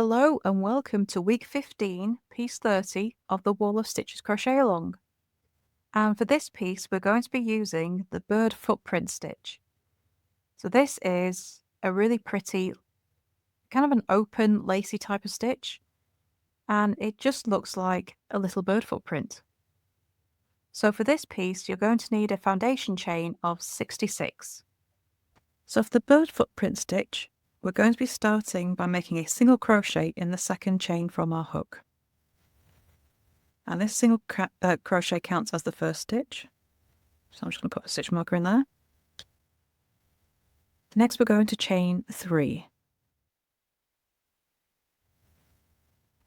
Hello and welcome to week 15, piece 30 of the Wall of Stitches Crochet Along. And for this piece, we're going to be using the bird footprint stitch. So this is a really pretty, kind of an open, lacy type of stitch, and it just looks like a little bird footprint. So for this piece, you're going to need a foundation chain of 66. So for the bird footprint stitch, we're going to be starting by making a single crochet in the second chain from our hook. And this single crochet counts as the first stitch. So I'm just going to put a stitch marker in there. Next we're going to chain 3.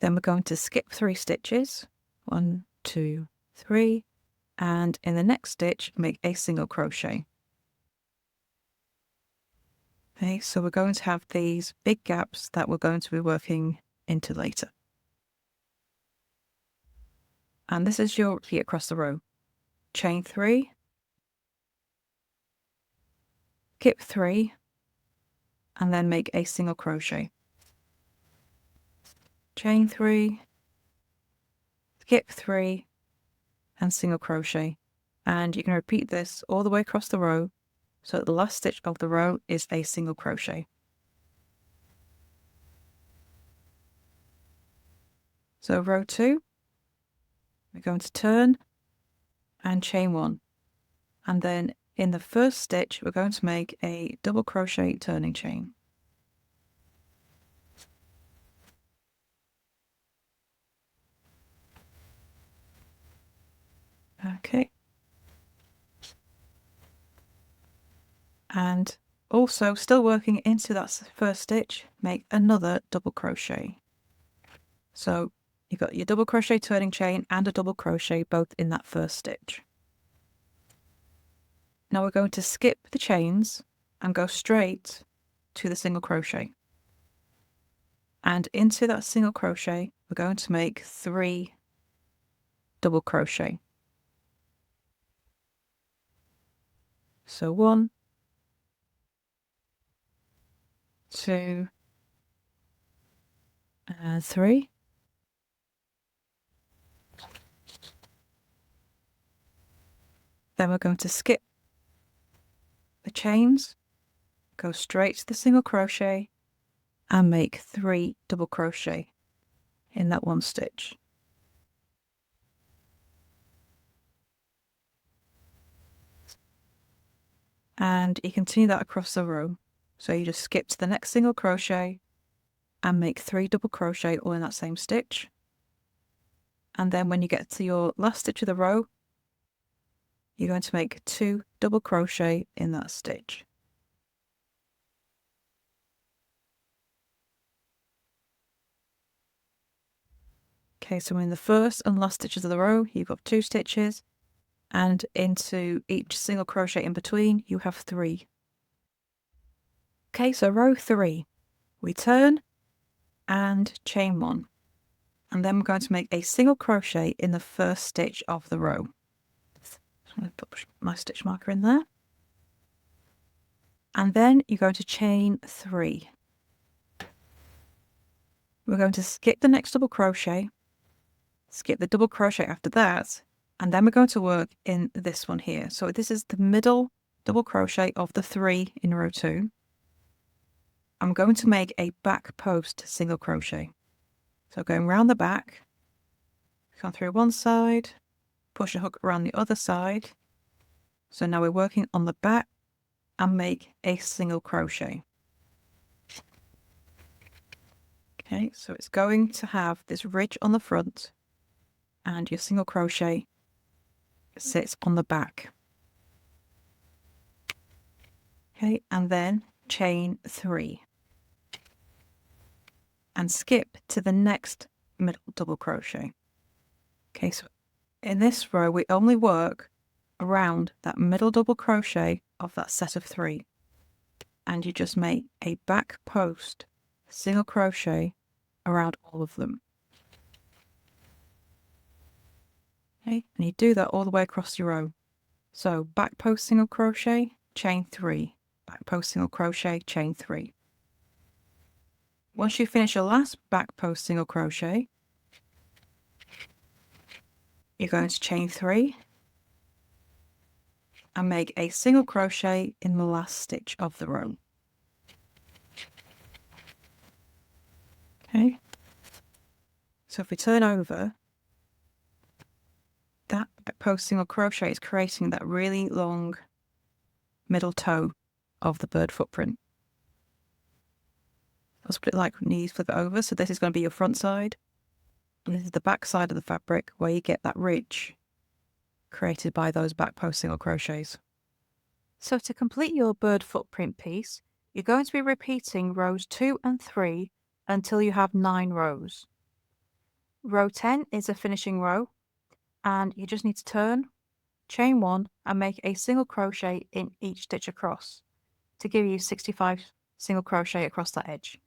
Then we're going to skip 3 stitches. 1, 2, 3. And in the next stitch, make a single crochet. Okay, so we're going to have these big gaps that we're going to be working into later. And this is your repeat across the row. Chain 3, skip 3, and then make a single crochet. Chain 3, skip 3, and single crochet. And you can repeat this all the way across the row, so that the last stitch of the row is a single crochet. So row 2, we're going to turn and chain 1. And then in the first stitch, we're going to make a double crochet turning chain. Okay. And also, still working into that first stitch, make another double crochet. So you've got your double crochet turning chain and a double crochet both in that first stitch. Now we're going to skip the chains and go straight to the single crochet. And into that single crochet, we're going to make 3 double crochet. So 1, 2, and 3. Then we're going to skip the chains, go straight to the single crochet, and make 3 double crochet in that one stitch. And you continue that across the row. So you just skip to the next single crochet and make 3 double crochet all in that same stitch. And then when you get to your last stitch of the row, you're going to make 2 double crochet in that stitch. Okay, so in the first and last stitches of the row, you've got 2 stitches, and into each single crochet in between, you have 3. Okay, so row 3, we turn and chain 1, and then we're going to make a single crochet in the first stitch of the row. I'm going to put my stitch marker in there. And then you're going to chain 3. We're going to skip the next double crochet, skip the double crochet after that, and then we're going to work in this one here. So this is the middle double crochet of the 3 in row 2. I'm going to make a back post single crochet. So going round the back, come through one side, push a hook around the other side. So now we're working on the back and make a single crochet. Okay, so it's going to have this ridge on the front and your single crochet sits on the back. Okay, and then chain 3 and skip to the next middle double crochet. Okay, so in this row we only work around that middle double crochet of that set of 3, and you just make a back post single crochet around all of them. Okay, and you do that all the way across your row. So back post single crochet, chain 3, back post single crochet, chain 3. Once you finish your last back post single crochet, you're going to chain 3 and make a single crochet in the last stitch of the row. Okay, so if we turn over, that back post single crochet is creating that really long middle toe of the bird footprint. Let's put it like knees, flip it over. So this is going to be your front side, and this is the back side of the fabric where you get that ridge created by those back post single crochets. So to complete your bird footprint piece, you're going to be repeating rows 2 and 3 until you have 9 rows. Row 10 is a finishing row, and you just need to turn, chain 1 and make a single crochet in each stitch across to give you 65 single crochet across that edge.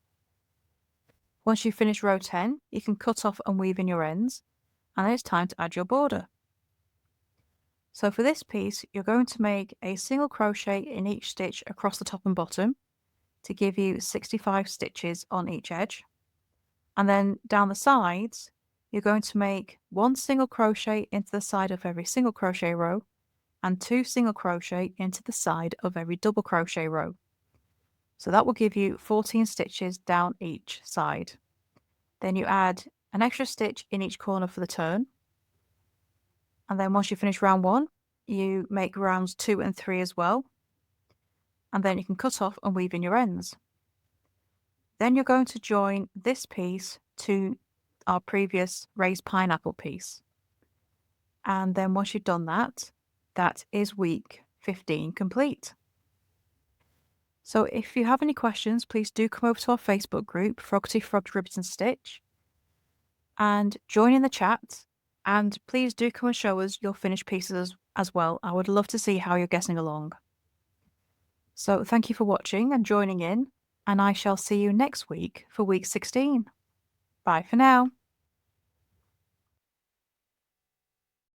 Once you finish row 10, you can cut off and weave in your ends, and then it's time to add your border. So for this piece, you're going to make a single crochet in each stitch across the top and bottom to give you 65 stitches on each edge. And then down the sides, you're going to make 1 single crochet into the side of every single crochet row and 2 single crochet into the side of every double crochet row. So that will give you 14 stitches down each side. Then you add an extra stitch in each corner for the turn. And then once you finish round 1, you make rounds 2 and 3 as well. And then you can cut off and weave in your ends. Then you're going to join this piece to our previous raised pineapple piece. And then once you've done that, that is week 15 complete. So if you have any questions, please do come over to our Facebook group, Froggity, Frogged, Ribbit and Stitch, and join in the chat. And please do come and show us your finished pieces as well. I would love to see how you're getting along. So thank you for watching and joining in, and I shall see you next week for week 16. Bye for now.